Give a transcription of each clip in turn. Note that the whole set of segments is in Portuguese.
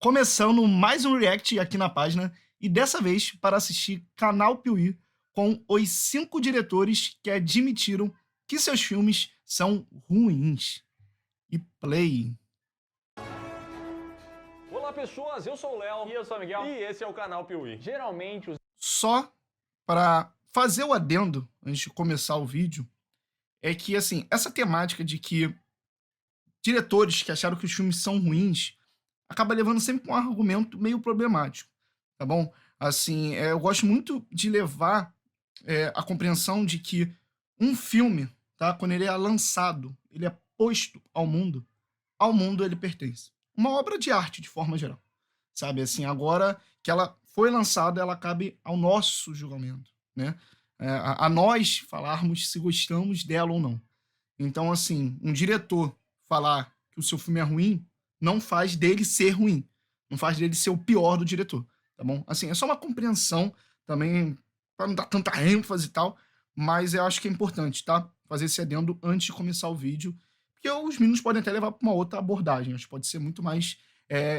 Começando mais um react aqui na página e dessa vez para assistir Canal Piuí com os 5 diretores que admitiram que seus filmes são ruins. E play. Olá pessoas, eu sou o Léo E eu sou o Miguel. e esse é o Canal Piuí. Geralmente os Só para fazer o adendo antes de começar o vídeo, é que assim, essa temática de que diretores que acharam que os filmes são ruins acaba levando sempre um argumento meio problemático, tá bom? Assim, eu gosto muito de levar a compreensão de que um filme, tá? Quando ele é lançado, ele é posto ao mundo ele pertence. Uma obra de arte, de forma geral, sabe? Assim, agora que ela foi lançada, ela cabe ao nosso julgamento, né? A nós falarmos se gostamos dela ou não. Então, assim, um diretor falar que o seu filme é ruim não faz dele ser ruim. Não faz dele ser o pior do diretor, tá bom? Assim, é só uma compreensão também, para não dar tanta ênfase e tal, mas eu acho que é importante, tá? Fazer esse adendo antes de começar o vídeo, porque os meninos podem até levar para uma outra abordagem. Acho que pode ser muito mais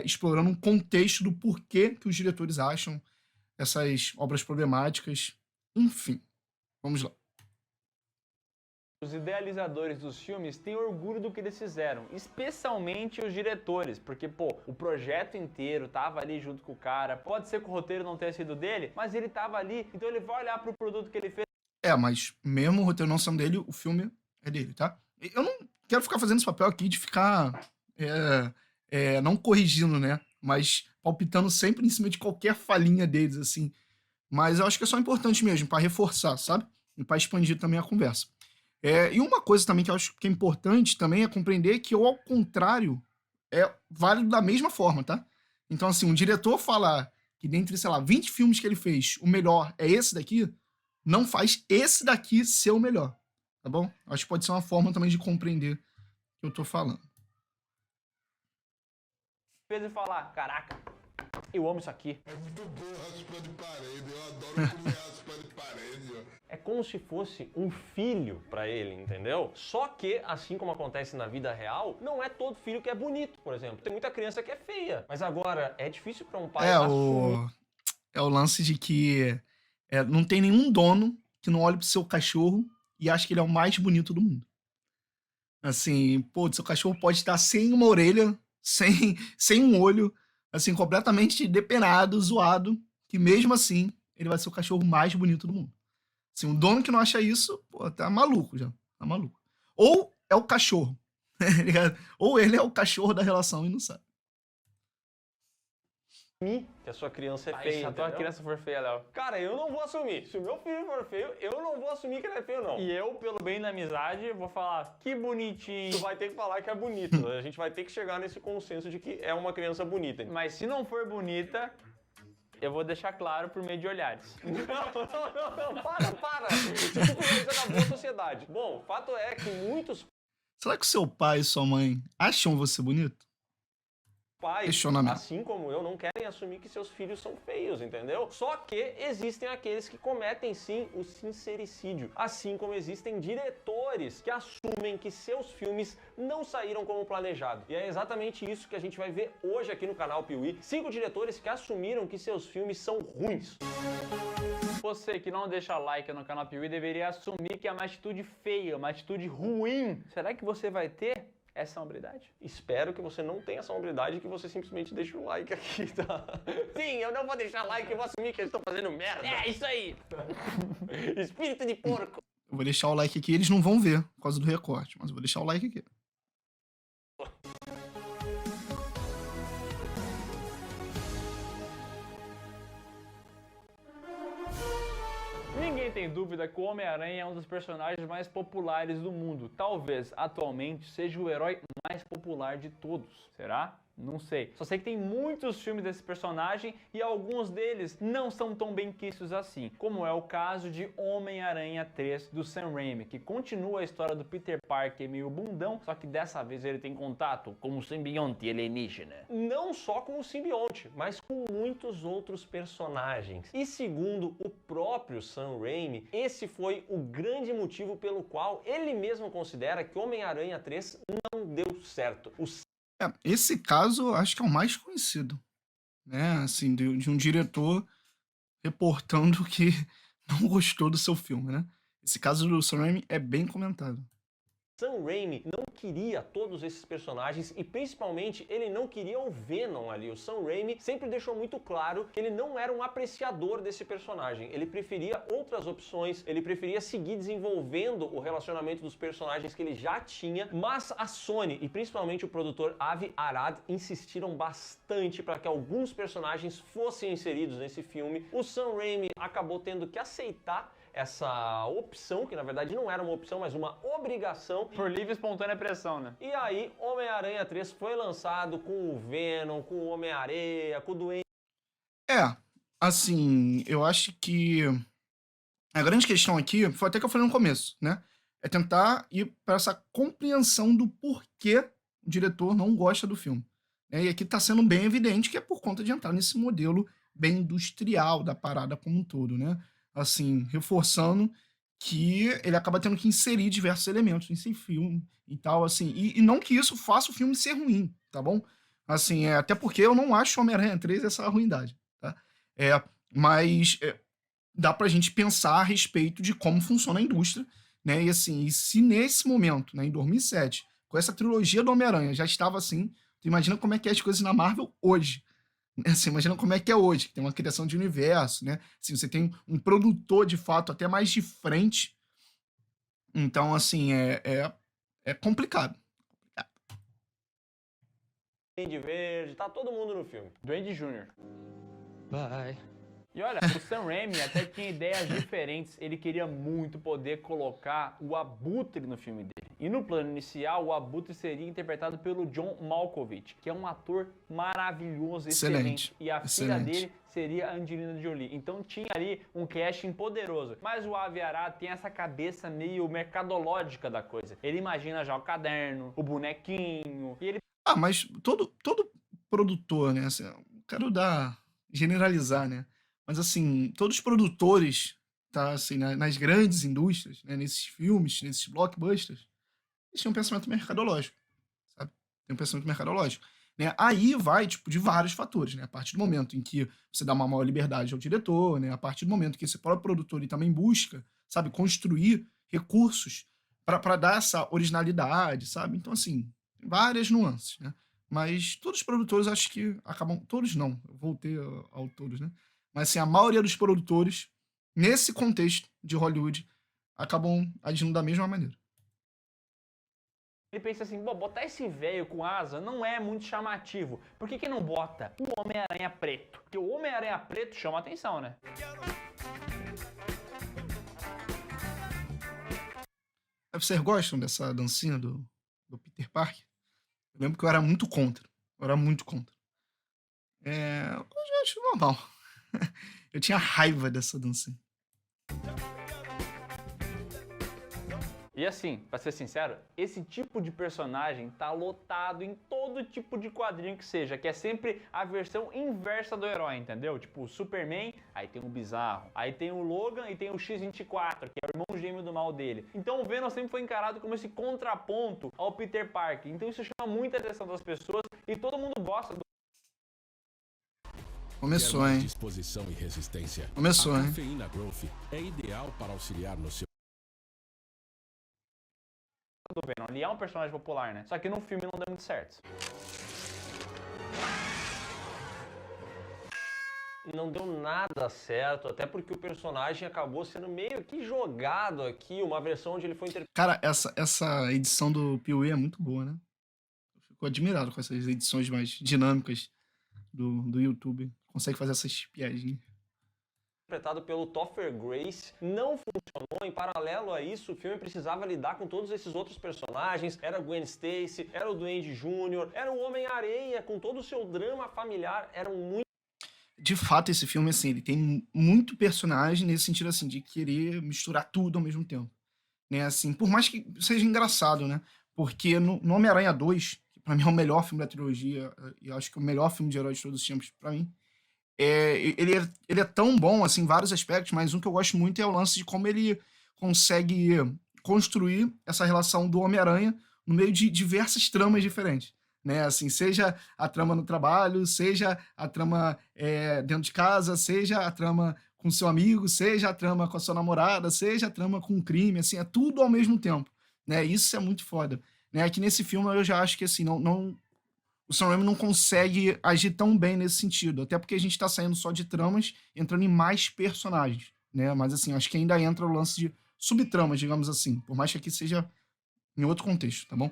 explorando um contexto do porquê que os diretores acham essas obras problemáticas. Enfim, vamos lá. idealizadores dos filmes têm orgulho do que eles fizeram, especialmente os diretores, porque, pô, o projeto inteiro tava ali junto com o cara. Pode ser que o roteiro não tenha sido dele, mas ele tava ali, então ele vai olhar pro produto que ele fez. Mas mesmo o roteiro não sendo dele, o filme é dele, tá? Eu não quero ficar fazendo esse papel aqui de ficar não corrigindo, né? Mas palpitando sempre em cima de qualquer falhinha deles, assim. Mas eu acho que é só importante mesmo, para reforçar, sabe? E para expandir também a conversa. E uma coisa também que eu acho que é importante também é compreender que, ao contrário, é válido da mesma forma, tá? Então, assim, um diretor falar que dentre, sei lá, 20 filmes que ele fez, o melhor é esse daqui, não faz esse daqui ser o melhor, tá bom? Acho que pode ser uma forma também de compreender o que eu tô falando. E falar, caraca, eu amo isso aqui. É muito bom raspa de parede, eu adoro comer raspa de parede. É como se fosse um filho pra ele, entendeu? Só que, assim como acontece na vida real, não é todo filho que é bonito, por exemplo. Tem muita criança que é feia. Mas agora, é difícil pra um pai assumir. É o lance de que não tem nenhum dono que não olhe pro seu cachorro e ache que ele é o mais bonito do mundo. Assim, pô, seu cachorro pode estar sem uma orelha, sem um olho, assim, completamente depenado, zoado, que mesmo assim ele vai ser o cachorro mais bonito do mundo. Assim, um dono que não acha isso, pô, tá maluco já, tá maluco. Ou é o cachorro, tá ligado? Ou ele é o cachorro da relação e não sabe. Que a sua criança é Aí, feia, se a tua entendeu? criança for feia, Léo. Cara, eu não vou assumir. Se o meu filho for feio, eu não vou assumir que ele é feio, não. E eu, pelo bem da amizade, vou falar, que bonitinho. Tu vai ter que falar que é bonito. A gente vai ter que chegar nesse consenso de que é uma criança bonita. Mas se não for bonita, eu vou deixar claro por meio de olhares. Não, para! Se tu fizer isso, acabou a sociedade. Bom, o fato é que muitos Será que seu pai e sua mãe acham você bonito? pais, Questionamento. assim como eu, não querem assumir que seus filhos são feios, entendeu? Só que existem aqueles que cometem sim o sincericídio, assim como existem diretores que assumem que seus filmes não saíram como planejado. E é exatamente isso que a gente vai ver hoje aqui no canal Piuí. 5 diretores que assumiram que seus filmes são ruins. Você que não deixa like no canal Piuí deveria assumir que é uma atitude feia, uma atitude ruim. Será que você vai ter essa hombridade? Espero que você não tenha essa hombridade e que você simplesmente deixe o like aqui, tá? Sim, eu não vou deixar like, eu vou assumir que eles estão fazendo merda. É, isso aí! Espírito de porco. Eu vou deixar o like aqui, eles não vão ver por causa do recorte, mas eu vou deixar o like aqui. Ninguém tem dúvida que o Homem-Aranha é um dos personagens mais populares do mundo. Talvez, atualmente, seja o herói mais popular de todos. Será? Não sei. Só sei que tem muitos filmes desse personagem e alguns deles não são tão bem quistos assim, como é o caso de Homem-Aranha 3 do Sam Raimi, que continua a história do Peter Parker meio bundão, só que dessa vez ele tem contato com o simbionte alienígena. Não só com o simbionte, mas com muitos outros personagens. E segundo o próprio Sam Raimi, esse foi o grande motivo pelo qual ele mesmo considera que Homem-Aranha 3 não deu certo. Esse caso acho que é o mais conhecido. né? Assim, de um diretor reportando que não gostou do seu filme, né? Esse caso do Sam Raimi é bem comentado. Sam Raimi não queria todos esses personagens e principalmente ele não queria o Venom ali. O Sam Raimi sempre deixou muito claro que ele não era um apreciador desse personagem. Ele preferia outras opções, ele preferia seguir desenvolvendo o relacionamento dos personagens que ele já tinha, mas a Sony e principalmente o produtor Avi Arad insistiram bastante para que alguns personagens fossem inseridos nesse filme. O Sam Raimi acabou tendo que aceitar essa opção, que na verdade não era uma opção, mas uma obrigação. Por livre e espontânea pressão, né? E aí, Homem-Aranha 3 foi lançado com o Venom, com o Homem-Areia, com o Duende Assim, eu acho que a grande questão aqui foi até que eu falei no começo, né? É tentar ir para essa compreensão do porquê o diretor não gosta do filme, né? E aqui tá sendo bem evidente que é por conta de entrar nesse modelo bem industrial da parada como um todo, né? Assim, reforçando que ele acaba tendo que inserir diversos elementos nesse filme e tal, assim. E não que isso faça o filme ser ruim, tá bom? Assim, até porque eu não acho Homem-Aranha 3 essa ruindade, tá? Mas dá pra gente pensar a respeito de como funciona a indústria, né? E assim, e se nesse momento, né, em 2007, com essa trilogia do Homem-Aranha já estava assim, tu imagina como é que é as coisas na Marvel hoje. Né? Você imagina como é que é hoje, que tem uma criação de universo, né? Assim, você tem um produtor, de fato, até mais de frente. Então, assim, é complicado. Verde, tá todo mundo no filme. Duende Jr. Bye. E olha, o Sam Raimi até tinha ideias diferentes. Ele queria muito poder colocar o Abutre no filme dele. E no plano inicial, o Abutre seria interpretado pelo John Malkovich, que é um ator maravilhoso, excelente. E a filha dele seria a Angelina Jolie. Então tinha ali um casting poderoso. Mas o Avi Arad tem essa cabeça meio mercadológica da coisa. Ele imagina já o caderno, o bonequinho, e ele... Mas todo produtor, né? Assim, eu quero generalizar, né? Mas assim, todos os produtores, tá, assim, nas grandes indústrias, né, nesses filmes, nesses blockbusters, eles têm um pensamento mercadológico, sabe? Tem um pensamento mercadológico. Né? Aí vai, tipo, de vários fatores, né? A partir do momento em que você dá uma maior liberdade ao diretor, né? A partir do momento que esse próprio produtor ele também busca, sabe, construir recursos para dar essa originalidade, sabe? Então, assim, várias nuances, né? Mas todos os produtores acho que acabam... Todos não, eu voltei ao todos, né? Mas assim, a maioria dos produtores, nesse contexto de Hollywood, acabam agindo da mesma maneira. Ele pensa assim, botar esse velho com asa não é muito chamativo. Por que não bota o Homem-Aranha preto? Porque o Homem-Aranha preto chama atenção, né? Vocês gostam dessa dancinha do Peter Parker? Eu lembro que eu era muito contra. Eu acho normal. Eu tinha raiva dessa dancinha. E assim, pra ser sincero, esse tipo de personagem tá lotado em todo tipo de quadrinho que seja, que é sempre a versão inversa do herói, entendeu? Tipo, o Superman, aí tem o Bizarro, aí tem o Logan e tem o X-24, que é o irmão gêmeo do mal dele. Então o Venom sempre foi encarado como esse contraponto ao Peter Parker. Então isso chama muita atenção das pessoas e todo mundo gosta do... Começou, hein? Disposição e resistência. Começou, hein? A cafeína Growth é ideal para auxiliar no seu do Venom. Ele é um personagem popular, né? Só que no filme não deu muito certo. Não deu nada certo, até porque o personagem acabou sendo meio que jogado aqui, uma versão onde ele foi interpretado. Cara, essa edição do Piuí é muito boa, né? Eu fico admirado com essas edições mais dinâmicas do YouTube. Consegue fazer essas piadinhas. Interpretado pelo Topher Grace, não funcionou. Em paralelo a isso, o filme precisava lidar com todos esses outros personagens. Era a Gwen Stacy, era o Duende Jr., era o Homem-Areia, com todo o seu drama familiar. Eram muito... De fato, esse filme, assim, ele tem muito personagem nesse sentido, assim, de querer misturar tudo ao mesmo tempo. Né, assim, por mais que seja engraçado, né? Porque no Homem-Aranha 2, que pra mim é o melhor filme da trilogia, e eu acho que é o melhor filme de herói de todos os tempos pra mim, ele é tão bom, assim, em vários aspectos, mas um que eu gosto muito é o lance de como ele consegue construir essa relação do Homem-Aranha no meio de diversas tramas diferentes. né? Assim, seja a trama no trabalho, seja a trama dentro de casa, seja a trama com seu amigo, seja a trama com a sua namorada, seja a trama com um crime, assim, é tudo ao mesmo tempo, né? Isso é muito foda, né? Aqui nesse filme eu já acho que, assim, o Sam Raimi não consegue agir tão bem nesse sentido, até porque a gente tá saindo só de tramas, entrando em mais personagens, né? Mas, assim, acho que ainda entra o lance de subtramas, digamos assim, por mais que aqui seja em outro contexto, tá bom?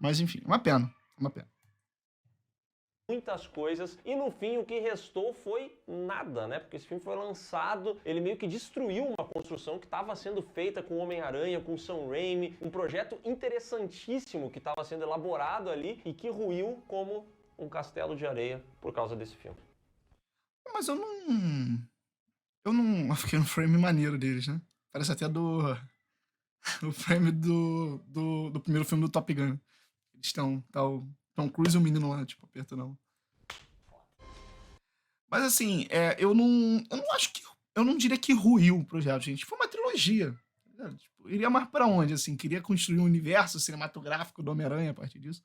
Mas, enfim, uma pena, uma pena. Muitas coisas, e no fim o que restou foi nada, né? Porque esse filme foi lançado, ele meio que destruiu uma construção que estava sendo feita com Homem-Aranha, com Sam Raimi, um projeto interessantíssimo que estava sendo elaborado ali e que ruiu como um castelo de areia por causa desse filme. Mas eu não. Eu fiquei no frame maneiro deles, né? Parece até o frame do primeiro filme do Top Gun. Eles estão. Tá o Tom Cruise e o menino lá, tipo, apertando não. Mas assim, eu não acho que. Eu não diria que ruiu o projeto, gente. Foi uma trilogia. Tipo, iria mais pra onde, assim? Queria construir um universo cinematográfico do Homem-Aranha a partir disso.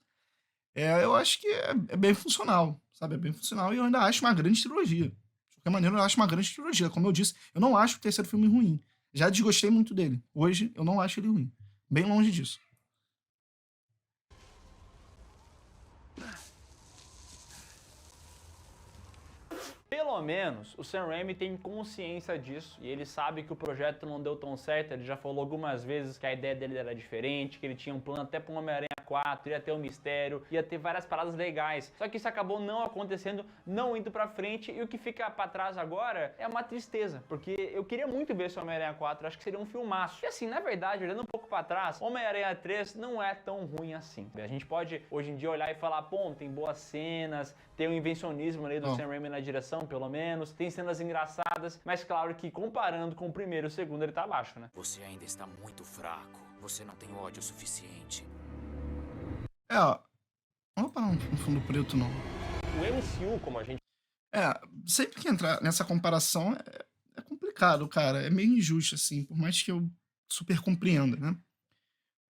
Eu acho que é bem funcional, sabe? É bem funcional e eu ainda acho uma grande trilogia. De qualquer maneira, eu acho uma grande trilogia. Como eu disse, eu não acho o terceiro filme ruim. Já desgostei muito dele. Hoje, eu não acho ele ruim. Bem longe disso. Pelo menos o Sam Raimi tem consciência disso e ele sabe que o projeto não deu tão certo. Ele já falou algumas vezes que a ideia dele era diferente, que ele tinha um plano até para um Homem-Aranha 4, ia ter um mistério, ia ter várias paradas legais. Só que isso acabou não acontecendo, não indo pra frente, e o que fica pra trás agora é uma tristeza, porque eu queria muito ver esse Homem-Aranha 4, acho que seria um filmaço. E assim, na verdade, olhando um pouco pra trás, Homem-Aranha 3 não é tão ruim assim. A gente pode hoje em dia olhar e falar, pô, tem boas cenas, tem um invencionismo ali do Sam Raimi na direção, pelo menos, tem cenas engraçadas, mas claro que comparando com o primeiro e o segundo, ele tá abaixo, né? Você ainda está muito fraco. Você não tem ódio suficiente. Ó, não vou parar um fundo preto, não. O MCU, como a gente Sempre que entrar nessa comparação é complicado, cara. É meio injusto, assim, por mais que eu super compreenda, né?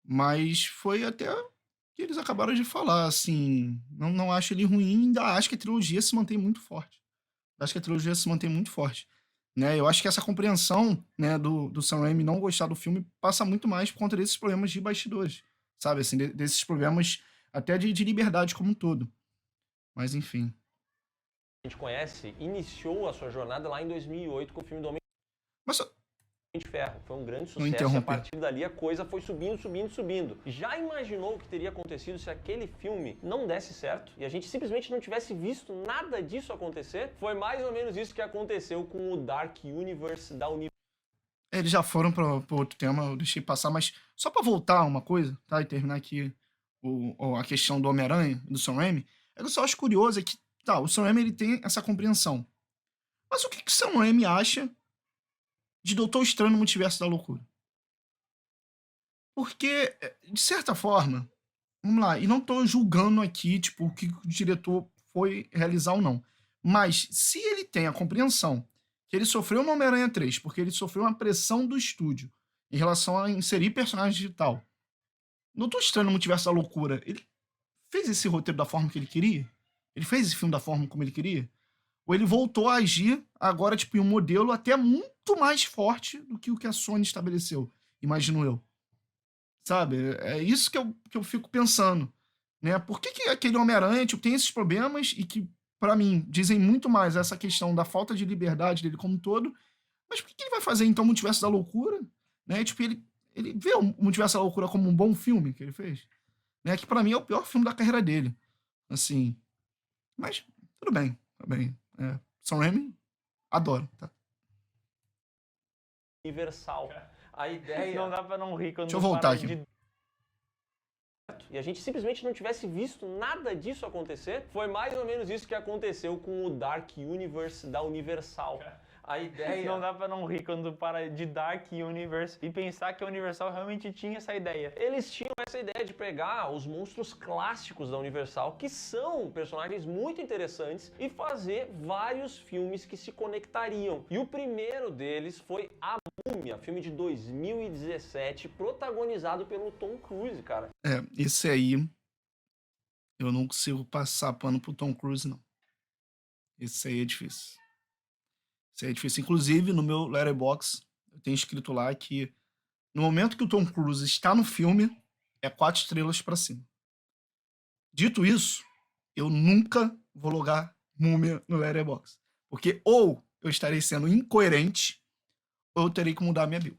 Mas foi até o que eles acabaram de falar, assim. Não acho ele ruim, ainda acho que a trilogia se mantém muito forte. Acho que a trilogia se mantém muito forte. Né? Eu acho que essa compreensão, né, do Sam Raimi não gostar do filme passa muito mais por conta desses problemas de bastidores. Sabe, assim, desses problemas até de liberdade como um todo. Mas, enfim. A gente conhece, iniciou a sua jornada lá em 2008 com o filme do Homem Mas de Ferro. Foi um grande Não sucesso e a interromper. partir dali a coisa foi subindo, subindo, subindo. Já imaginou o que teria acontecido se aquele filme não desse certo e a gente simplesmente não tivesse visto nada disso acontecer? Foi mais ou menos isso que aconteceu com o Dark Universe da Universal. Eles já foram para outro tema, eu deixei passar, mas só para voltar uma coisa, tá? E terminar aqui a questão do Homem-Aranha e do Sam Raimi, é que eu só acho curioso é que, tá, o Sam Raimi ele tem essa compreensão. Mas o que o Sam Raimi acha de Doutor Estranho no Multiverso da Loucura? Porque, de certa forma, vamos lá, e não tô julgando aqui, tipo, o que o diretor foi realizar ou não. Mas, se ele tem a compreensão que ele sofreu no Homem-Aranha 3, porque ele sofreu uma pressão do estúdio em relação a inserir personagem digital, Doutor Estranho no Multiverso da Loucura, ele fez esse roteiro da forma que ele queria? Ele fez esse filme da forma como ele queria? Ou ele voltou a agir agora, tipo, em um modelo até muito mais forte do que o que a Sony estabeleceu, imagino eu. Sabe? É isso que eu fico pensando, né? Por que aquele Homem-Aranha, tipo, tem esses problemas e que, pra mim, dizem muito mais essa questão da falta de liberdade dele como um todo, mas por que ele vai fazer, então, o Multiverso da Loucura? Né? Tipo, ele vê o Multiverso da Loucura como um bom filme que ele fez, né? Que pra mim é o pior filme da carreira dele, assim. Mas, tudo bem, tá bem. Sam Raimi, adoro, tá? Universal. A ideia... Não dá pra não rir quando Deixa eu voltar fala aqui. E a gente simplesmente não tivesse visto nada disso acontecer, foi mais ou menos isso que aconteceu com o Dark Universe da Universal. A ideia... Não dá pra não rir quando para de Dark Universe e pensar que a Universal realmente tinha essa ideia. Eles tinham essa ideia de pegar os monstros clássicos da Universal, que são personagens muito interessantes, e fazer vários filmes que se conectariam. E o primeiro deles foi A Múmia, filme de 2017, protagonizado pelo Tom Cruise, cara. Esse aí Eu não consigo passar pano pro Tom Cruise, não. Isso aí é difícil. Isso aí é difícil. Inclusive, no meu Letterboxd, eu tenho escrito lá que no momento que o Tom Cruise está no filme, é 4 estrelas pra cima. Dito isso, eu nunca vou logar Múmia no Letterboxd. Porque ou eu estarei sendo incoerente, ou eu terei que mudar a minha bio.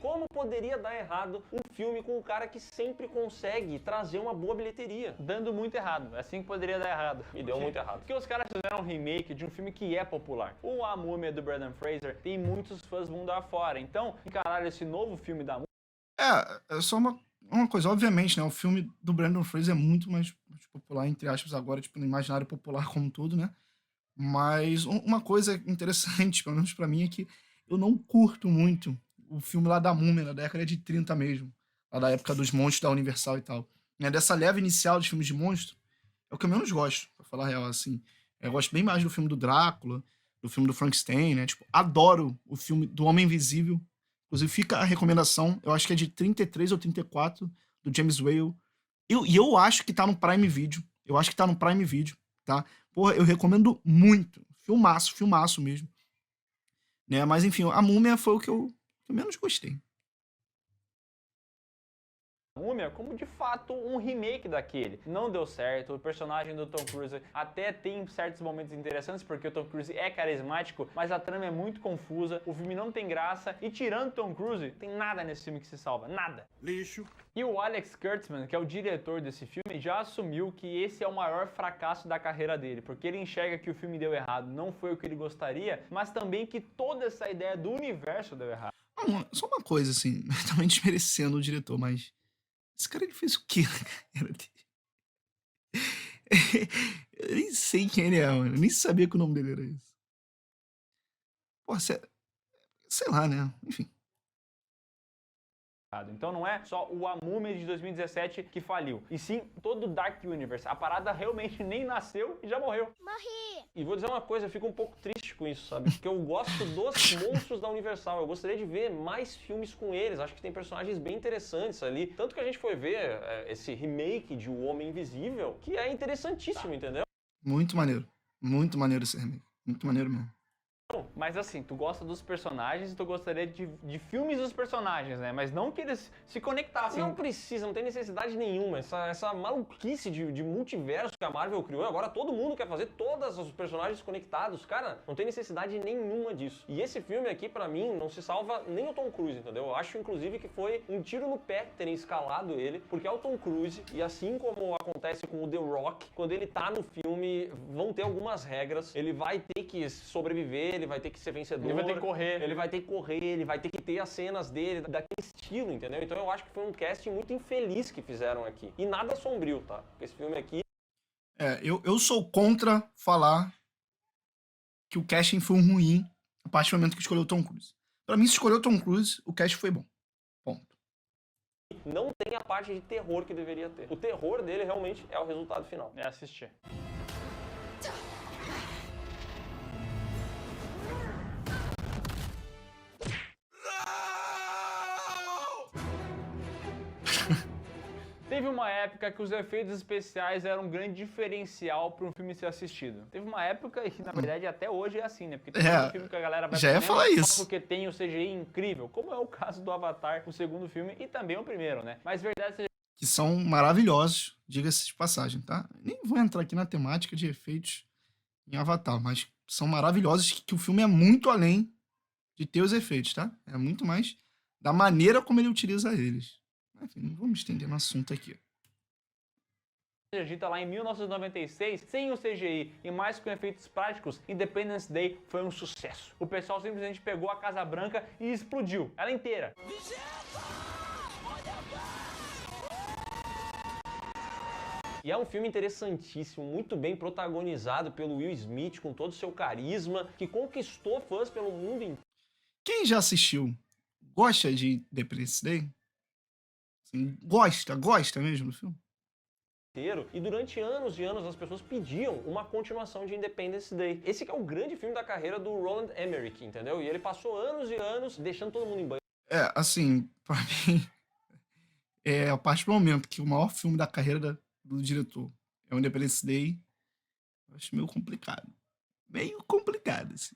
Como poderia dar errado um filme com um cara que sempre consegue trazer uma boa bilheteria? Dando muito errado, é assim que poderia dar errado. E deu muito errado. Porque os caras fizeram um remake de um filme que é popular. O A Múmia do Brendan Fraser tem muitos fãs mundo afora. Então, encarar esse novo filme da É só uma coisa, obviamente, né? O filme do Brandon Fraser é muito mais popular, entre aspas, agora, tipo, no imaginário popular como um todo, né? Mas uma coisa interessante, pelo menos pra mim, é que eu não curto muito o filme lá da Múmia, na década de 30 mesmo. Lá da época dos monstros da Universal e tal. Né? Dessa leva inicial de filmes de monstro, é o que eu menos gosto, pra falar a real, assim. Eu gosto bem mais do filme do Drácula, do filme do Frankenstein, né? Tipo, adoro o filme do Homem Invisível. Inclusive, fica a recomendação, eu acho que é de 33 ou 34, do James Whale. E eu acho que tá no Prime Video. Eu acho que tá no Prime Video, tá? Porra, eu recomendo muito. Filmaço, filmaço mesmo. Né? Mas enfim, a Múmia foi o que eu menos gostei. Múmia como de fato um remake daquele. Não deu certo, o personagem do Tom Cruise até tem certos momentos interessantes porque o Tom Cruise é carismático, mas a trama é muito confusa, o filme não tem graça e tirando Tom Cruise, tem nada nesse filme que se salva, nada. Lixo. E o Alex Kurtzman, que é o diretor desse filme, já assumiu que esse é o maior fracasso da carreira dele, porque ele enxerga que o filme deu errado, não foi o que ele gostaria, mas também que toda essa ideia do universo deu errado. Só uma coisa, assim, também desmerecendo o diretor, mas esse cara ele fez o quê na carreira dele? Eu nem sei quem ele é, mano. Eu nem sabia que o nome dele era esse. Pô, sei lá, né? Enfim. Então não é só o A Múmia de 2017 que faliu, e sim todo o Dark Universe. A parada realmente nem nasceu e já morreu. Morri! E vou dizer uma coisa, eu fico um pouco triste com isso, sabe? Porque eu gosto dos monstros da Universal. Eu gostaria de ver mais filmes com eles. Acho que tem personagens bem interessantes ali. Tanto que a gente foi ver esse remake de O Homem Invisível, que é interessantíssimo, entendeu? Muito maneiro esse remake. Muito maneiro mesmo. Mas assim, tu gosta dos personagens e tu gostaria de filmes dos personagens, né? Mas não que eles se conectassem. Não precisa, não tem necessidade nenhuma. Essa maluquice de multiverso que a Marvel criou, agora todo mundo quer fazer todos os personagens conectados. Cara, não tem necessidade nenhuma disso. E esse filme aqui, pra mim, não se salva nem o Tom Cruise, entendeu? Eu acho, inclusive, que foi um tiro no pé terem escalado ele, porque é o Tom Cruise, e assim como acontece com o The Rock, quando ele tá no filme, vão ter algumas regras, ele vai ter que sobreviver, ele vai ter que ser vencedor. Ele vai ter que correr. Ele vai ter que correr, ele vai ter que ter as cenas dele daquele estilo, entendeu? Então eu acho que foi um casting muito infeliz que fizeram aqui. E nada sombrio, tá? Esse filme aqui... Eu sou contra falar que o casting foi ruim a partir do momento que escolheu o Tom Cruise. Pra mim, se escolheu o Tom Cruise, o casting foi bom. Ponto. não tem a parte de terror que deveria ter. O terror dele realmente é o resultado final. É assistir. Teve uma época que os efeitos especiais eram um grande diferencial para um filme ser assistido. Teve uma época, e na verdade até hoje é assim, né? Porque tem um filme que a galera vai já ia falar isso. só porque tem o CGI incrível, como é o caso do Avatar, o segundo filme, e também o primeiro, né? Mas verdade seja Que são maravilhosos, diga-se de passagem, tá? Nem vou entrar aqui na temática de efeitos em Avatar, mas são maravilhosos, que o filme é muito além de ter os efeitos, tá? É muito mais da maneira como ele utiliza eles. Enfim, não vamos estender no assunto aqui. dita lá em 1996, sem o CGI e mais com efeitos práticos, Independence Day foi um sucesso. O pessoal simplesmente pegou a Casa Branca e explodiu, ela inteira. E é um filme interessantíssimo, muito bem protagonizado pelo Will Smith, com todo o seu carisma, que conquistou fãs pelo mundo inteiro. Quem já assistiu, gosta de Independence Day? Assim, gosta mesmo do filme? E durante anos e anos as pessoas pediam uma continuação de Independence Day. Esse que é o grande filme da carreira do Roland Emmerich, entendeu? E ele passou anos e anos deixando todo mundo em banho. Assim, pra mim, a partir do momento que o maior filme da carreira do diretor é o Independence Day, eu acho meio complicado. Meio complicado, assim.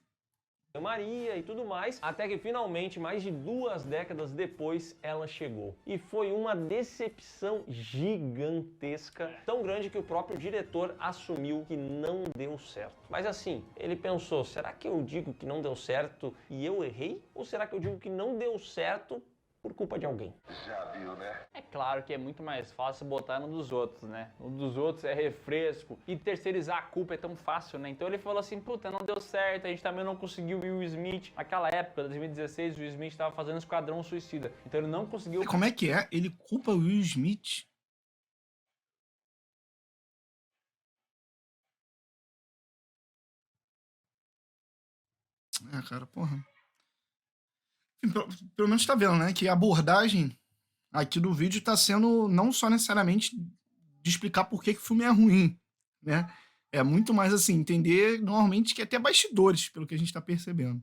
Maria e tudo mais, até que finalmente, mais de 2 décadas depois, ela chegou. E foi uma decepção gigantesca, tão grande que o próprio diretor assumiu que não deu certo. Mas assim, ele pensou, será que eu digo que não deu certo e eu errei? Ou será que eu digo que não deu certo por culpa de alguém? Já viu, né? É claro que é muito mais fácil botar no dos outros, né? O dos outros é refresco e terceirizar a culpa é tão fácil, né? Então ele falou assim, puta, não deu certo, a gente também não conseguiu Will Smith. Naquela época, 2016, o Will Smith estava fazendo Esquadrão Suicida. Então ele não conseguiu... Como é que é? Ele culpa o Will Smith? Cara, porra. Enfim, pelo menos tá vendo, né? Que a abordagem aqui do vídeo tá sendo não só necessariamente de explicar por que o filme é ruim, né? É muito mais assim, entender normalmente que é até bastidores, pelo que a gente tá percebendo.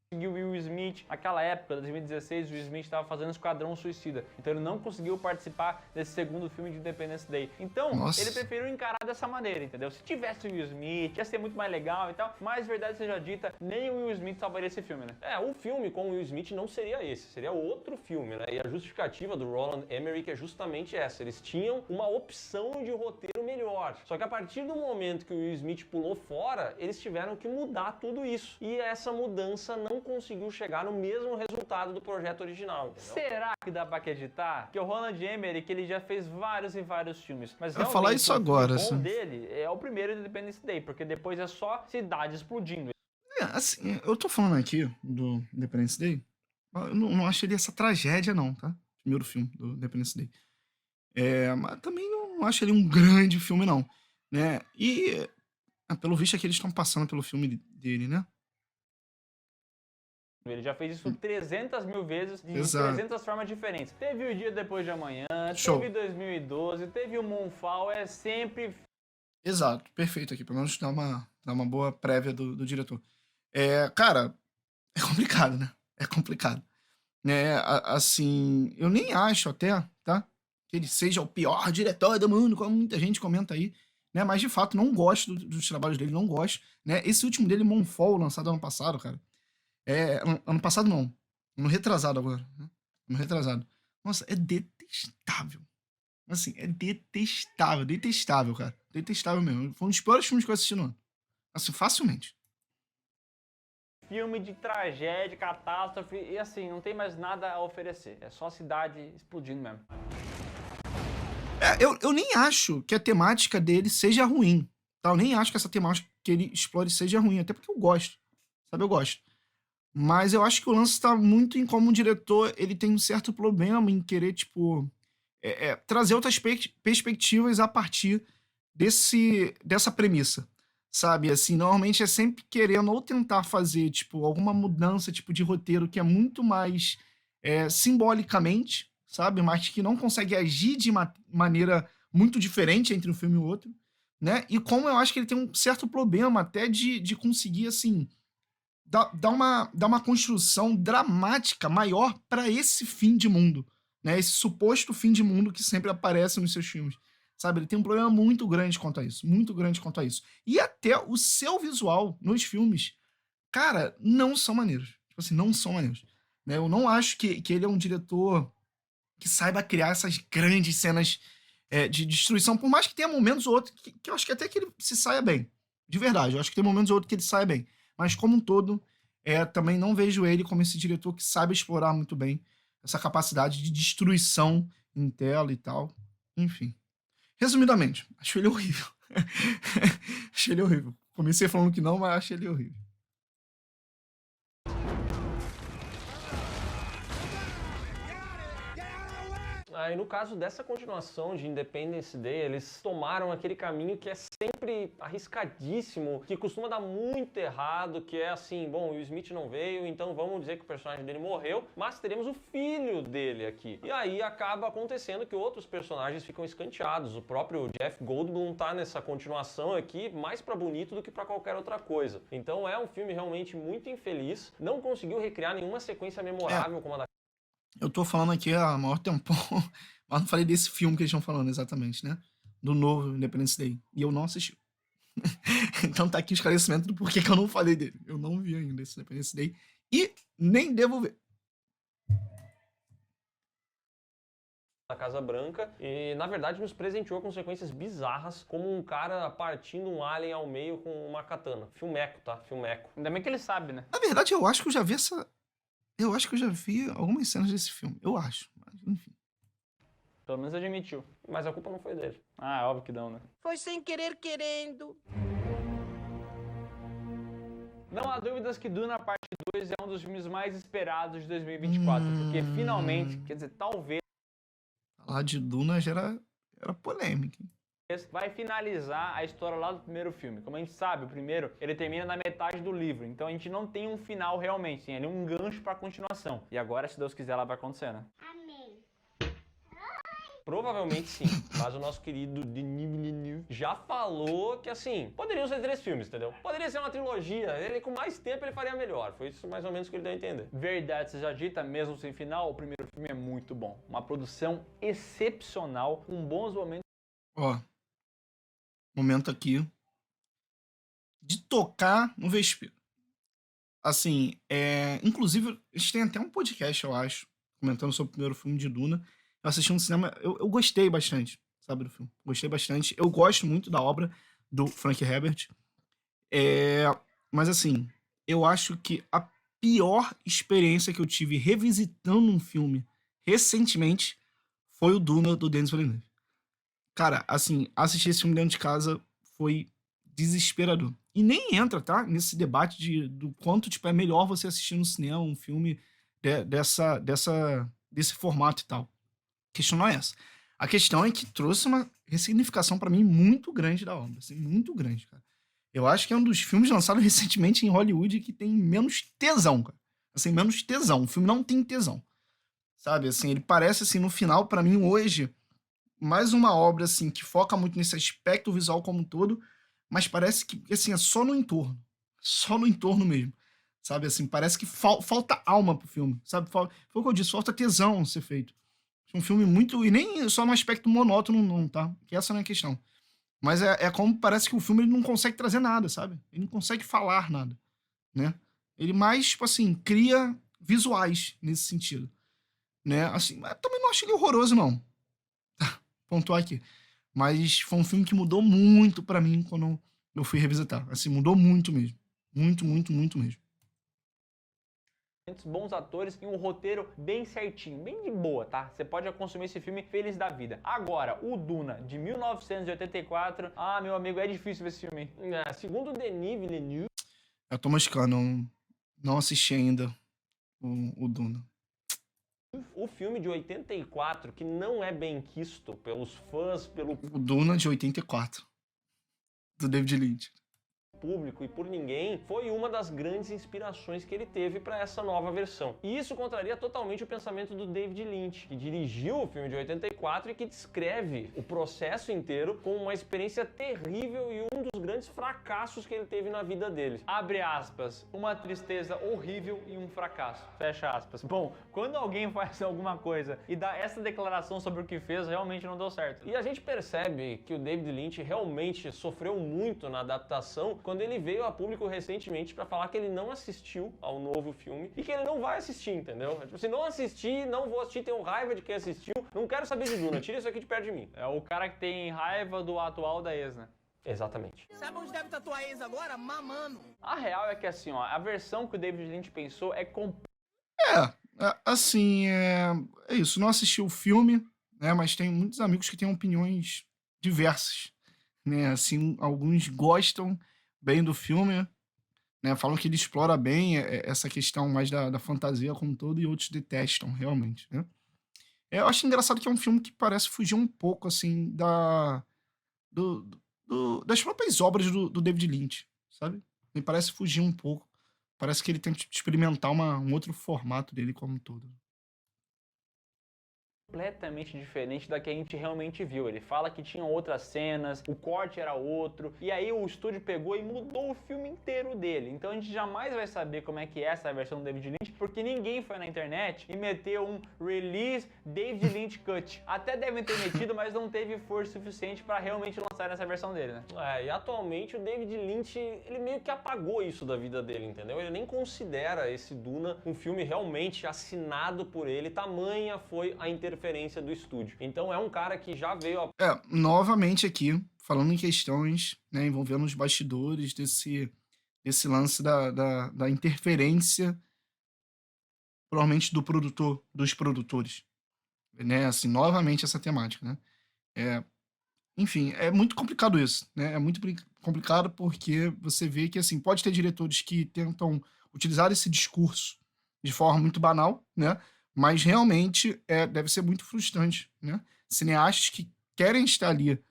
conseguiu Will Smith. Naquela época, 2016, o Will Smith estava fazendo Esquadrão Suicida. Então ele não conseguiu participar desse segundo filme de Independence Day. Então, Nossa. ele preferiu encarar dessa maneira, entendeu? Se tivesse o Will Smith, ia ser muito mais legal e tal. Mas, verdade seja dita, nem o Will Smith salvaria esse filme, né? O filme com o Will Smith não seria esse, seria outro filme, né? E a justificativa do Roland Emmerich é justamente essa. Eles tinham uma opção de roteiro melhor. Só que a partir do momento que o Will Smith pulou fora, eles tiveram que mudar tudo isso. E essa mudança não conseguiu chegar no mesmo resultado do projeto original, entendeu? Será que dá pra acreditar? Que o Roland Emmerich, ele já fez vários e vários filmes. Mas eu ia falar isso agora, o bom dele é o primeiro Independence Day, porque depois é só cidade explodindo. Assim, eu tô falando aqui do Independence Day, eu não acho ele essa tragédia não, tá? Primeiro filme do Independence Day. Mas também não acho ele um grande filme não, né? E, pelo visto é que eles estão passando pelo filme dele, né? Ele já fez isso 300 mil vezes, de Exato. 300 formas diferentes. Teve o Dia Depois de Amanhã, Show. teve 2012, teve o Moonfall, é sempre... Exato, perfeito aqui, pelo menos dá uma boa prévia do diretor. Cara, é complicado, né? É complicado. Assim, eu nem acho até, tá? Que ele seja o pior diretor do mundo, como muita gente comenta aí, né? Mas de fato, não gosto dos trabalhos dele, não gosto, né? Esse último dele, Moonfall, lançado ano passado, cara. Ano passado não. Ano retrasado agora. Né? Ano retrasado. Nossa, é detestável. Assim, é detestável. Detestável, cara. Detestável mesmo. Foi um dos piores filmes que eu assisti no ano. Assim, facilmente. Filme de tragédia, catástrofe, e assim, não tem mais nada a oferecer. É só a cidade explodindo mesmo. Eu nem acho que a temática dele seja ruim. Tá? Eu nem acho que essa temática que ele explore seja ruim. Até porque eu gosto. Sabe, eu gosto. Mas eu acho que o lance está muito em como o diretor ele tem um certo problema em querer, tipo, trazer outras perspectivas a partir dessa premissa, sabe? Assim, normalmente é sempre querendo ou tentar fazer, tipo, alguma mudança, tipo, de roteiro que é muito mais simbolicamente, sabe? Mas que não consegue agir de maneira muito diferente entre um filme e o outro, né? E como eu acho que ele tem um certo problema até de conseguir, assim... Dá uma construção dramática maior para esse fim de mundo, né? Esse suposto fim de mundo que sempre aparece nos seus filmes, sabe? Ele tem um problema muito grande quanto a isso, muito grande quanto a isso. E até o seu visual nos filmes, cara, não são maneiros. Tipo assim, não são maneiros. Né? Eu não acho que ele é um diretor que saiba criar essas grandes cenas de destruição, por mais que tenha momentos ou outros que eu acho que até que ele se saia bem. De verdade, eu acho que tem momentos ou outros que ele saia bem. Mas, como um todo, também não vejo ele como esse diretor que sabe explorar muito bem essa capacidade de destruição em tela e tal. Enfim. Resumidamente, acho ele horrível. Acho ele horrível. Comecei falando que não, mas acho ele horrível. E no caso dessa continuação de Independence Day, eles tomaram aquele caminho que é sempre arriscadíssimo, que costuma dar muito errado, que é assim, bom, o Will Smith não veio, então vamos dizer que o personagem dele morreu, mas teremos o filho dele aqui. E aí acaba acontecendo que outros personagens ficam escanteados. O próprio Jeff Goldblum tá nessa continuação aqui mais pra bonito do que pra qualquer outra coisa. Então é um filme realmente muito infeliz, não conseguiu recriar nenhuma sequência memorável como a da... Eu tô falando aqui há maior tempão, mas não falei desse filme que eles estão falando exatamente, né? Do novo Independence Day. E eu não assisti. Então tá aqui o esclarecimento do porquê que eu não falei dele. Eu não vi ainda esse Independence Day. E nem devo ver. Na Casa Branca e, na verdade, nos presenteou com sequências bizarras, como um cara partindo um alien ao meio com uma katana. Filmeco, tá? Filmeco. Ainda bem que ele sabe, né? Na verdade, eu acho que eu já vi essa. Eu acho que eu já vi algumas cenas desse filme. Eu acho. Mas, enfim. Pelo menos admitiu. Mas a culpa não foi dele. Ah, é óbvio que não, né? Foi sem querer querendo. Não há dúvidas que Duna Parte 2 é um dos filmes mais esperados de 2024, porque finalmente, quer dizer, talvez Falar de Duna já era polêmica. Hein? vai finalizar a história lá do primeiro filme. Como a gente sabe, o primeiro, ele termina na metade do livro, então a gente não tem um final realmente, tem ali um gancho pra continuação. E agora, se Deus quiser, ela vai acontecer, né? Provavelmente sim, mas o nosso querido Denis Villeneuve já falou que, assim, poderiam ser 3 filmes, entendeu? Poderia ser uma trilogia, ele com mais tempo ele faria melhor, foi isso mais ou menos que ele deu a entender. Verdade seja dita, mesmo sem final, o primeiro filme é muito bom. Uma produção excepcional, com bons momentos. Ó. Momento aqui. De tocar no vespeiro. Assim, inclusive, a gente tem até um podcast, eu acho, comentando sobre o primeiro filme de Duna. Eu assisti no cinema, eu gostei bastante, sabe, do filme. Gostei bastante. Eu gosto muito da obra do Frank Herbert. Mas, assim, eu acho que a pior experiência que eu tive revisitando um filme recentemente foi o Duna, do Denis Villeneuve. Cara, assim, assistir esse filme dentro de casa foi desesperador. E nem entra, tá? Nesse debate do quanto, tipo, é melhor você assistir no cinema um filme desse formato e tal. A questão não é essa. A questão é que trouxe uma ressignificação pra mim muito grande da obra. Assim, muito grande, cara. Eu acho que é um dos filmes lançados recentemente em Hollywood que tem menos tesão, cara. Assim, menos tesão. O filme não tem tesão. Sabe, assim, ele parece, assim, no final, pra mim, hoje, mais uma obra, assim, que foca muito nesse aspecto visual como um todo, mas parece que, assim, é só no entorno. Só no entorno mesmo. Sabe, assim, parece que falta alma pro filme, sabe? Foi o que eu disse, falta tesão ser feito. Um filme muito... E nem só no aspecto monótono, não, tá? Que essa não é a questão. Mas é como parece que o filme ele não consegue trazer nada, sabe? Ele não consegue falar nada, né? Ele mais, tipo assim, cria visuais nesse sentido, né? Assim, mas também não acho ele horroroso, não. Pontuar aqui. Mas foi um filme que mudou muito pra mim quando eu fui revisitar. Assim, mudou muito mesmo. Muito, muito, muito mesmo. Bons atores e um roteiro bem certinho, bem de boa, tá? Você pode consumir esse filme feliz da vida. Agora, o Duna, de 1984, meu amigo, é difícil ver esse filme. Segundo o Denis Villeneuve... Eu tô moscando, não assisti ainda o Duna. O filme de 84, que não é bem quisto pelos fãs, pelo O Duna de 84, do David Lynch. público e por ninguém, foi uma das grandes inspirações que ele teve para essa nova versão. E isso contraria totalmente o pensamento do David Lynch, que dirigiu o filme de 84 e que descreve o processo inteiro como uma experiência terrível e um dos grandes fracassos que ele teve na vida dele. Abre aspas, uma tristeza horrível e um fracasso. Fecha aspas. Bom, quando alguém faz alguma coisa e dá essa declaração sobre o que fez, realmente não deu certo. E a gente percebe que o David Lynch realmente sofreu muito na adaptação quando ele veio a público recentemente pra falar que ele não assistiu ao novo filme e que ele não vai assistir, entendeu? Tipo, se não assistir, não vou assistir, tenho raiva de quem assistiu, não quero saber de Duna, tira isso aqui de perto de mim. É o cara que tem raiva do atual da ex, né? Exatamente. Sabe onde deve tatuar ex agora? Mamando. A real é que assim, ó, a versão que o David Lynch pensou é Assim, é isso. Não assisti o filme, né? Mas tem muitos amigos que têm opiniões diversas, né? Assim, alguns gostam bem do filme, né? Falam que ele explora bem essa questão mais da fantasia como um todo, e outros detestam, realmente, né? Eu acho engraçado que é um filme que parece fugir um pouco, assim, das próprias obras do David Lynch, sabe? Me parece fugir um pouco. Parece que ele tenta experimentar um outro formato dele como um todo. completamente diferente da que a gente realmente viu. Ele fala que tinha outras cenas, o corte era outro, e aí o estúdio pegou e mudou o filme inteiro dele. Então a gente jamais vai saber como é que é essa versão do David Lynch, porque ninguém foi na internet e meteu um Release David Lynch Cut. Até devem ter metido, mas não teve força suficiente para realmente lançar essa versão dele, né? E atualmente o David Lynch, ele meio que apagou isso da vida dele, entendeu? Ele nem considera esse Duna um filme realmente assinado por ele, tamanha foi a interferência do estúdio. Então é um cara que já veio a... Novamente aqui, falando em questões, né, envolvendo os bastidores desse lance da interferência, provavelmente dos produtores, né, assim, novamente essa temática, né. Enfim, é muito complicado isso, né, é muito complicado porque você vê que, assim, pode ter diretores que tentam utilizar esse discurso de forma muito banal, né, mas realmente deve ser muito frustrante, né, cineastas que querem estar ali,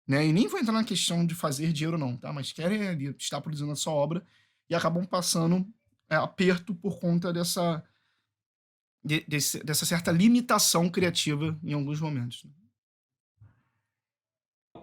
né, e nem vou entrar na questão de fazer dinheiro não, tá, mas querem ali estar produzindo a sua obra e acabam passando aperto por conta dessa certa limitação criativa em alguns momentos.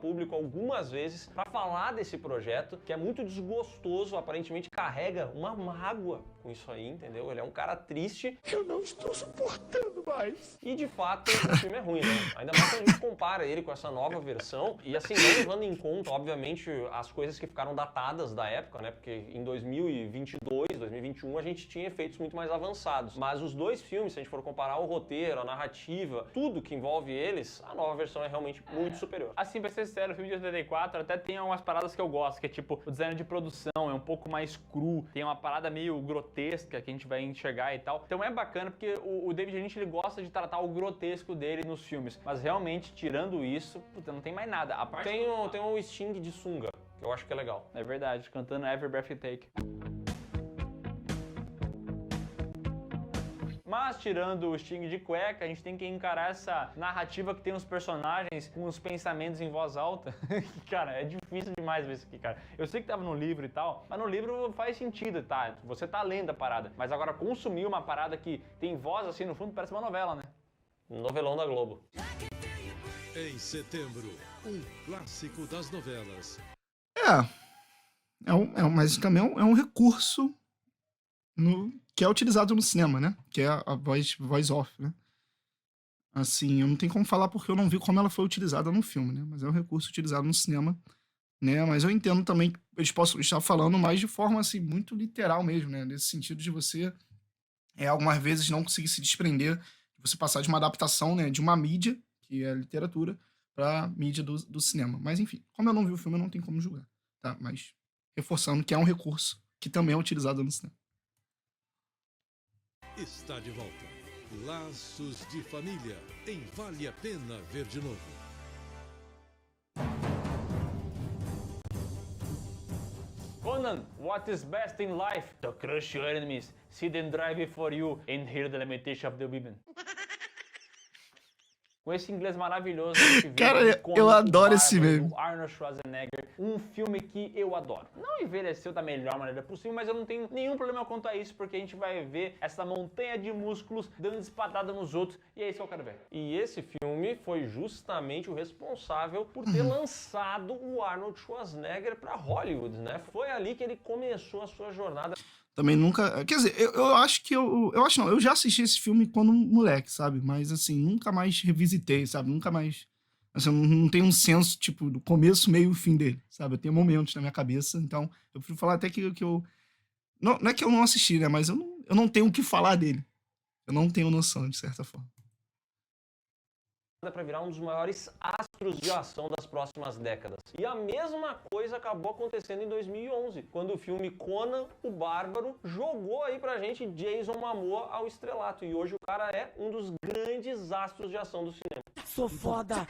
Público algumas vezes para falar desse projeto, que é muito desgostoso, aparentemente carrega uma mágoa com isso aí, entendeu? Ele é um cara triste. Eu não estou suportando mais. E de fato o filme é ruim, né? Ainda mais quando a gente compara ele com essa nova versão e assim, não levando em conta, obviamente, as coisas que ficaram datadas da época, né? Porque em 2022, 2021 a gente tinha efeitos muito mais avançados. Mas os dois filmes, se a gente for comparar o roteiro, a narrativa, tudo que envolve eles, a nova versão é realmente muito superior. Assim, pra ser sincero, o filme de 84 até tem algumas paradas que eu gosto, que é tipo, o design de produção é um pouco mais cru, tem uma parada meio grotesca que a gente vai enxergar e tal. Então é bacana porque o David Lynch, ele gosta de tratar o grotesco dele nos filmes, mas realmente, tirando isso, puta, não tem mais nada. A parte tem um Sting de sunga, que eu acho que é legal. É verdade, cantando Every Breath You Take. Mas, tirando o Sting de cueca, a gente tem que encarar essa narrativa que tem os personagens com os pensamentos em voz alta. Cara, é difícil demais ver isso aqui, cara. Eu sei que tava no livro e tal, mas no livro faz sentido, tá? Você tá lendo a parada. Mas agora, consumir uma parada que tem voz assim no fundo, parece uma novela, né? Novelão da Globo. Em setembro, um clássico das novelas. Mas também é um recurso que é utilizado no cinema, né? Que é a voice off, né? Assim, eu não tenho como falar porque eu não vi como ela foi utilizada no filme, né? Mas é um recurso utilizado no cinema, né? Mas eu entendo também que eles possam estar falando mais de forma, assim, muito literal mesmo, né? Nesse sentido de você, algumas vezes, não conseguir se desprender, de você passar de uma adaptação, né? De uma mídia, que é a literatura, pra mídia do cinema. Mas, enfim, como eu não vi o filme, eu não tenho como julgar, tá? Mas reforçando que é um recurso que também é utilizado no cinema. Está de volta. Laços de Família, em Vale a Pena Ver de Novo. Conan, what is best in life? To crush your enemies, see them drive before you, and hear the lamentation of the women. Com esse inglês maravilhoso, a gente viu Cara, Conan, eu adoro o esse Bárbaro, meme. do Arnold Schwarzenegger, um filme que eu adoro. Não envelheceu da melhor maneira possível, mas eu não tenho nenhum problema quanto a isso, porque a gente vai ver essa montanha de músculos dando espadada nos outros, e é isso que eu quero ver. E esse filme foi justamente o responsável por ter lançado o Arnold Schwarzenegger para Hollywood, né? Foi ali que ele começou a sua jornada. Também nunca. Quer dizer, eu acho que eu acho não, eu já assisti esse filme quando moleque, sabe? Mas assim, nunca mais revisitei, sabe? Nunca mais. Assim, eu não tenho um senso, tipo, do começo, meio e fim dele, sabe? Eu tenho momentos na minha cabeça, então eu prefiro falar até que eu. Não é que eu não assisti, né? Mas eu não tenho o que falar dele. Eu não tenho noção, de certa forma. Para virar um dos maiores astros de ação das próximas décadas. E a mesma coisa acabou acontecendo em 2011, quando o filme Conan, o Bárbaro, jogou aí pra gente Jason Momoa ao estrelato. E hoje o cara é um dos grandes astros de ação do cinema. Sou foda.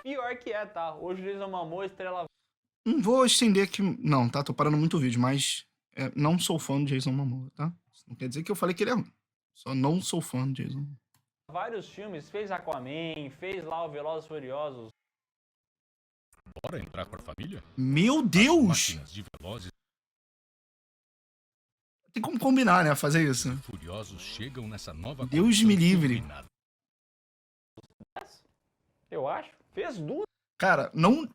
Pior que é, tá? Hoje o Jason Momoa estrela. Não vou estender aqui. Não, tá? Tô parando muito o vídeo, mas não sou fã de Jason Momoa, tá? Isso não quer dizer que eu falei que ele é ruim. Só não sou fã de Jason Momoa. Vários filmes, fez Aquaman, fez lá o Velozes e Furiosos. Bora entrar pra família? Meu Deus! Máquinas de Velozes Tem como combinar, né? Fazer isso. e Furiosos chegam nessa nova Deus coleção me livre. turbinada. Eu acho. Fez Duna. Cara, não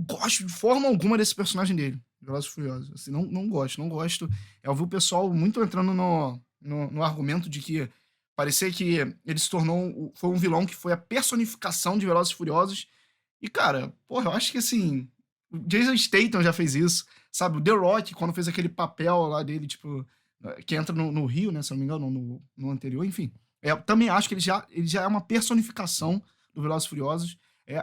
gosto de forma alguma desse personagem dele, Velozes e Furiosos. Assim, não gosto. Eu vi o pessoal muito entrando no argumento de que parecia que ele se tornou, foi um vilão que foi a personificação de Velozes e Furiosos. E, cara, porra, eu acho que, assim, o Jason Statham já fez isso, sabe? O The Rock, quando fez aquele papel lá dele, tipo, que entra no Rio, né, se eu não me engano, no anterior, enfim. Eu também acho que ele já é uma personificação do Velozes e Furiosos.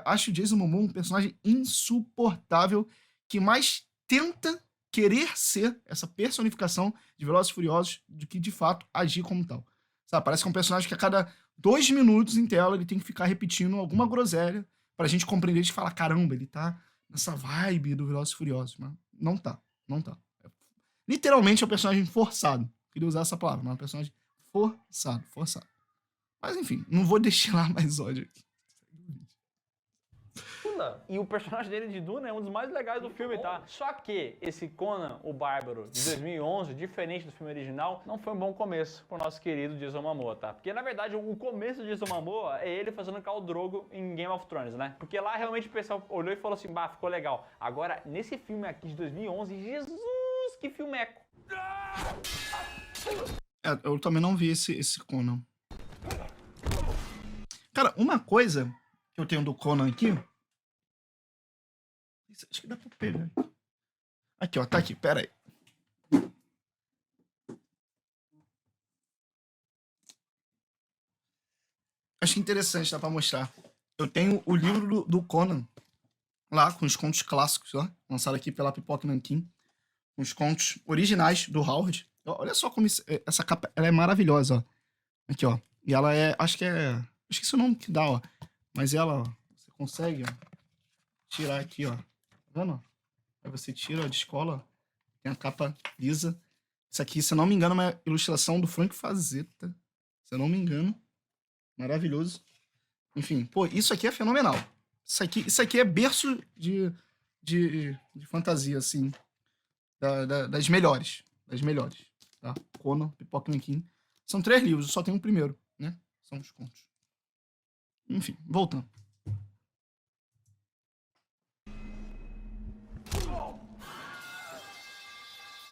Acho o Jason Momoa um personagem insuportável que mais tenta querer ser essa personificação de Velozes e Furiosos do que, de fato, agir como tal. Sabe? Parece que é um personagem que a cada 2 minutos em tela ele tem que ficar repetindo alguma groselha pra gente compreender e falar, caramba, ele tá nessa vibe do Velozes e Furiosos. Mas não tá. Literalmente é um personagem forçado. Queria usar essa palavra, mas é um personagem forçado. Mas enfim, não vou destilar mais ódio aqui. E o personagem dele de Duna é um dos mais legais do filme, tá? Só que esse Conan, o Bárbaro, de 2011, diferente do filme original, não foi um bom começo pro nosso querido Jason Momoa, tá? Porque, na verdade, o começo do Jason Momoa é ele fazendo Khal Drogo em Game of Thrones, né? Porque lá, realmente, o pessoal olhou e falou assim, bah, ficou legal. Agora, nesse filme aqui de 2011, Jesus, que filmeco! Eu também não vi esse Conan. Cara, uma coisa que eu tenho do Conan aqui... Acho que dá pra pegar. Aqui, ó. Tá aqui. Pera aí. Acho interessante, dá pra mostrar. Eu tenho o livro do Conan. Lá, com os contos clássicos, ó. Lançado aqui pela Pipoca Nanquim. Com os contos originais do Howard. Olha só como essa capa... Ela é maravilhosa, ó. Aqui, ó. E ela é... Acho que é... Eu esqueci o nome que dá, ó. Mas ela, ó. Você consegue, ó. Tirar aqui, ó. Tá vendo? Aí você tira, ó, de escola. Tem a capa lisa. Isso aqui, se eu não me engano, é uma ilustração do Frank Frazetta. Se eu não me engano. Maravilhoso. Enfim, pô, isso aqui é fenomenal. Isso aqui é berço de fantasia, assim. Das melhores. Das melhores. Tá? Conan, Pipoca Nanquim. São 3 livros, eu só tenho o primeiro, né? São os contos. Enfim, voltando.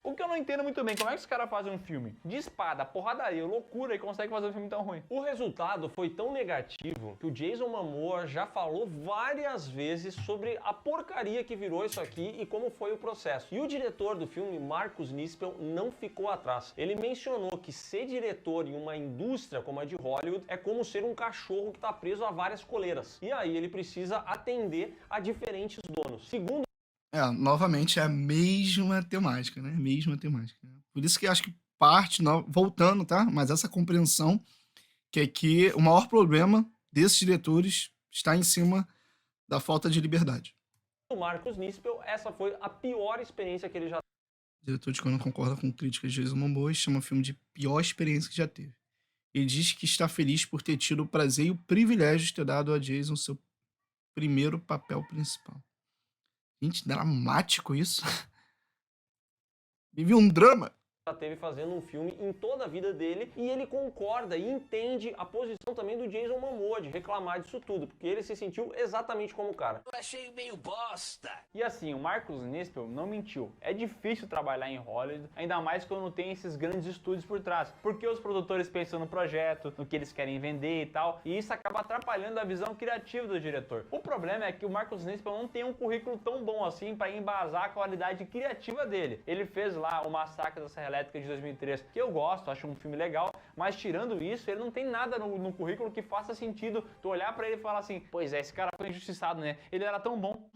O que eu não entendo muito bem, como é que os caras fazem um filme de espada, porradaria, loucura e conseguem fazer um filme tão ruim? O resultado foi tão negativo que o Jason Momoa já falou várias vezes sobre a porcaria que virou isso aqui e como foi o processo. E o diretor do filme, Marcus Nispel, não ficou atrás. Ele mencionou que ser diretor em uma indústria como a de Hollywood é como ser um cachorro que está preso a várias coleiras. E aí ele precisa atender a diferentes donos. Segundo novamente é a mesma temática, né? Mesma temática. Por isso que eu acho que voltando, tá? Mas essa compreensão que aqui o maior problema desses diretores está em cima da falta de liberdade. o Marcus Nispel, essa foi a pior experiência que ele já O diretor de Conan concorda com críticas de Jason Momoa e chama o filme de pior experiência que já teve. Ele diz que está feliz por ter tido o prazer e o privilégio de ter dado a Jason seu primeiro papel principal. Gente, dramático isso. Vive um drama. teve fazendo um filme em toda a vida dele, e ele concorda e entende a posição também do Jason Momoa de reclamar disso tudo, porque ele se sentiu exatamente como o cara. Eu achei meio bosta. E assim, o Marcus Nispel não mentiu. É difícil trabalhar em Hollywood, ainda mais quando tem esses grandes estúdios por trás, porque os produtores pensam no projeto, no que eles querem vender e tal, e isso acaba atrapalhando a visão criativa do diretor. O problema é que o Marcus Nispel não tem um currículo tão bom assim para embasar a qualidade criativa dele. Ele fez lá o Massacre da Serra Elétrica de 2003, que eu gosto, acho um filme legal, mas tirando isso, ele não tem nada no currículo que faça sentido tu olhar pra ele e falar assim, pois é, esse cara foi injustiçado, né? Ele era tão bom.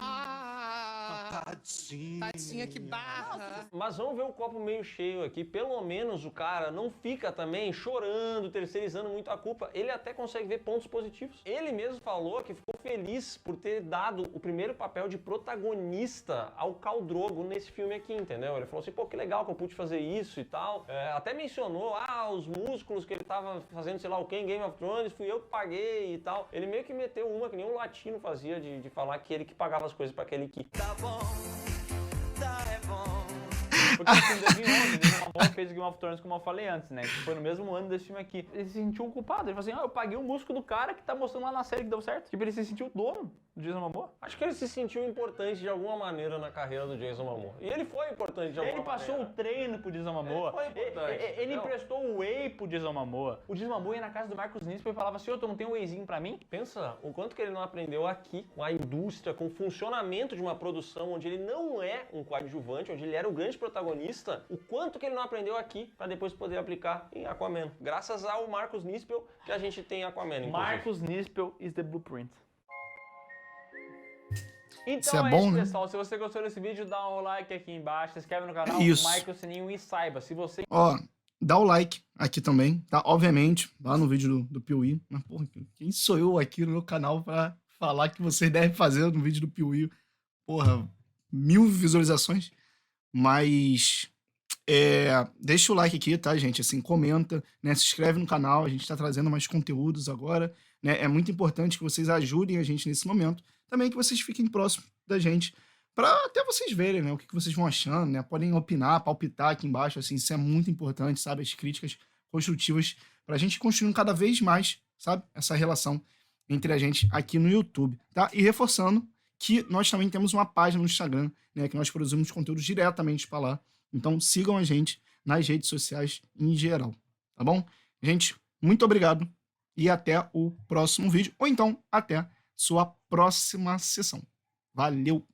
Tadinha, que barra. Mas vamos ver o copo meio cheio aqui. Pelo menos o cara não fica também chorando, terceirizando muito a culpa. Ele até consegue ver pontos positivos. Ele mesmo falou que ficou feliz por ter dado o primeiro papel de protagonista ao Khal Drogo nesse filme aqui, entendeu? Ele falou assim, pô, que legal que eu pude fazer isso e tal. Até mencionou, os músculos que ele tava fazendo, sei lá o que, em Game of Thrones, fui eu que paguei e tal. Ele meio que meteu uma que nem um latino fazia de falar que ele que pagava as coisas pra aquele que... O Porque esse filme de 2011, Jason Momoa fez Game of Thrones, como eu falei antes, né? Que foi no mesmo ano desse filme aqui. Ele se sentiu culpado. Ele falou assim, eu paguei o músculo do cara que tá mostrando lá na série que deu certo. Tipo, ele se sentiu o dono do Jason Momoa. Acho que ele se sentiu importante de alguma maneira na carreira do Jason Momoa. E ele foi importante de alguma Ele passou maneira. o treino pro Jason Momoa. Ele foi importante. Ele Não. emprestou o whey pro Jason Momoa. O Jason Momoa ia na casa do Marcos Nispel e falava assim, tu não tem um wheyzinho pra mim? Pensa o quanto que ele não aprendeu aqui, com a indústria, com o funcionamento de uma produção onde ele não é um coadjuvante, onde ele era o grande protagonista, o quanto que ele não aprendeu aqui pra depois poder aplicar em Aquaman. Graças ao Marcos Nispel que a gente tem Aquaman, inclusive. Marcos Nispel is the blueprint. Então Isso é bom, isso, né? pessoal. Se você gostou desse vídeo, dá um like aqui embaixo, se inscreve no canal, Isso. marca o sininho e saiba, se você... Ó, dá o like aqui também, tá? Obviamente, lá no vídeo do Piuí. Mas, porra, quem sou eu aqui no meu canal pra falar que vocês devem fazer no vídeo do Piuí? Porra, 1000 visualizações. Mas deixa o like aqui, tá, gente? Assim, comenta, né? Se inscreve no canal, a gente tá trazendo mais conteúdos agora, né? É muito importante que vocês ajudem a gente nesse momento. Também que vocês fiquem próximos da gente, pra até vocês verem, né? O que vocês vão achando, né? Podem opinar, palpitar aqui embaixo, assim, isso é muito importante, sabe? As críticas construtivas pra gente construir cada vez mais, sabe? Essa relação entre a gente aqui no YouTube, tá? E reforçando que nós também temos uma página no Instagram, né? Que nós produzimos conteúdo diretamente pra lá. Então sigam a gente nas redes sociais em geral, tá bom? Gente, muito obrigado e até o próximo vídeo, ou então até sua próxima sessão. Valeu!